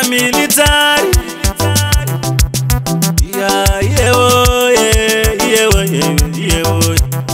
Military,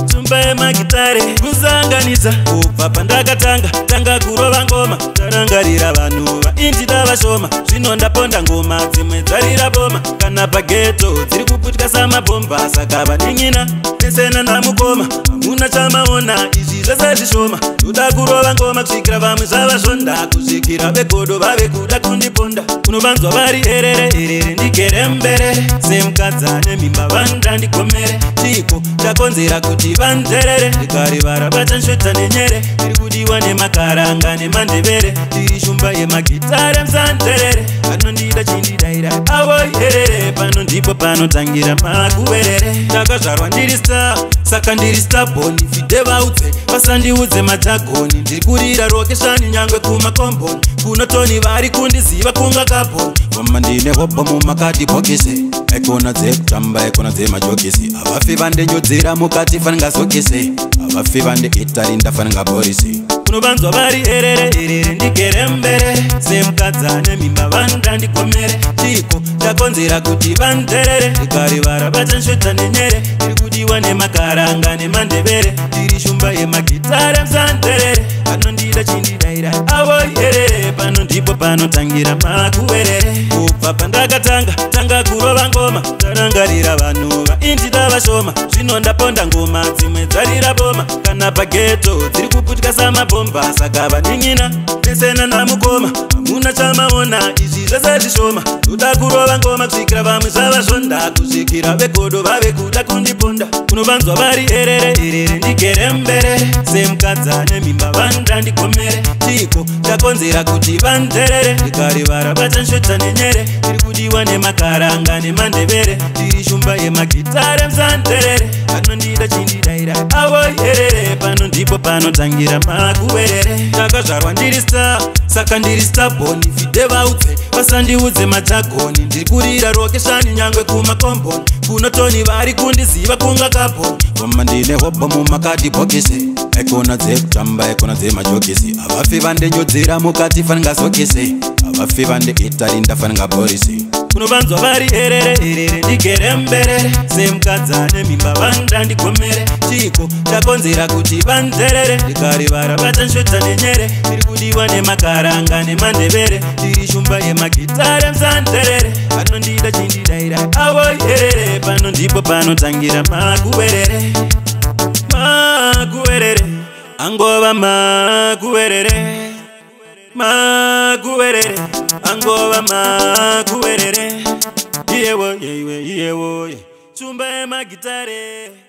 Tumba magitare kuzanganisa kubva pandakatanga tanga kurova ngoma tarangarira vanhu vaindida vashoma zvino ndaponda ngoma dzimwe dzarira boma kana pageto dziri kuputika samabhomba saka vaning'ina nesena namukoma hamuna chamaona izvi zvese zvishoma toda kurova ngoma kusvikira vamwe zvavashonda kusvikira vegodo vave kuda kundiponda kunovanzwa vari erere ndigere mbere semukadza nemimba vandandikomere chiko chakonzera kuti vanzerere ndikarivara vachanshota nenyere tiri kudiwa nemakaranga nemandevere tiri shumba yemagitare msanzerere anondida chindidaira avoyerere pano ndipo panotangira makuwerere ndakazvarwa ndiri star saka ndiri starboni vhidhe vaudze vasandiudze majagoni ndiri kurira rokeshani nyangwe kumakomboni kunotoni vari kundiziva kunga kaboni koma ndine hopo mumakadhibhokisi ekona dzekutamba ekona dzemajokisi avafi vandenyodzera mukati faningazokisi avafi vandeitari ndafaningabhorisi kunovanzwa vari erere ndigere mbere semukadza nemimba vandandikomere chiko chakonzera kuti vanzerere ndikarivara vachanshota nenyere tiri kudiwa nemakaranga nemandevere tiri shumba yemagitare msanzerere anondida chindidaira avoyerere pano ndipo panotangira makuwerere kubva pandakatanga tanga kurova ngoma tarangarira vanhu vaindida vashoma zvino ndaponda ngoma dzimwe dzarira boma kana pageto dziri kuputika samabhomba saka vaning'ina nesena namukoma hamuna chamaona izvi zvese zvishoma toda kurova ngoma kusvikira vamwe zvavashonda kusvikira vegodo vave kuda kundiponda kunovanzwa vari erere ndigere mbere semukadza nemimba vandandikomere chiko chakonzera kuti vanzerere ndikarivara vachanshota nenyere tiri kudiwa nemakaranga nemandevere tiri shumba yemagitare msanzerere anondida chindidaira avoyerere pano ndipo panotangira makuwerere ndakazvarwa ndiri star saka ndiri starboni vhidhe vaudze vasandiudze majagoni ndiri kurira rokeshani nyangwe kumakomboni kunotoni vari kundiziva kunga kaboni koma ndine hopo mumakadhibhokisi ekona dzekutamba ekona dzemajokisi avafi vandenyodzera mukati faningazokisi avafi vandeitari ndafaningabhorisi kunovanzwa vari erere ndigere mbere semukadza nemimba vandandikomere chiko chakonzera kuti vanzerere ndikarivara vachanshota nenyere tiri kudiwa nemakaranga nemandevere tiri shumba yemagitare msanzerere anondida chindidaira avoyerere pano ndipo panotangira makuwerere makuwerere angova makuwerere makuwerere angova makuwerere iyewo chumba yemagitare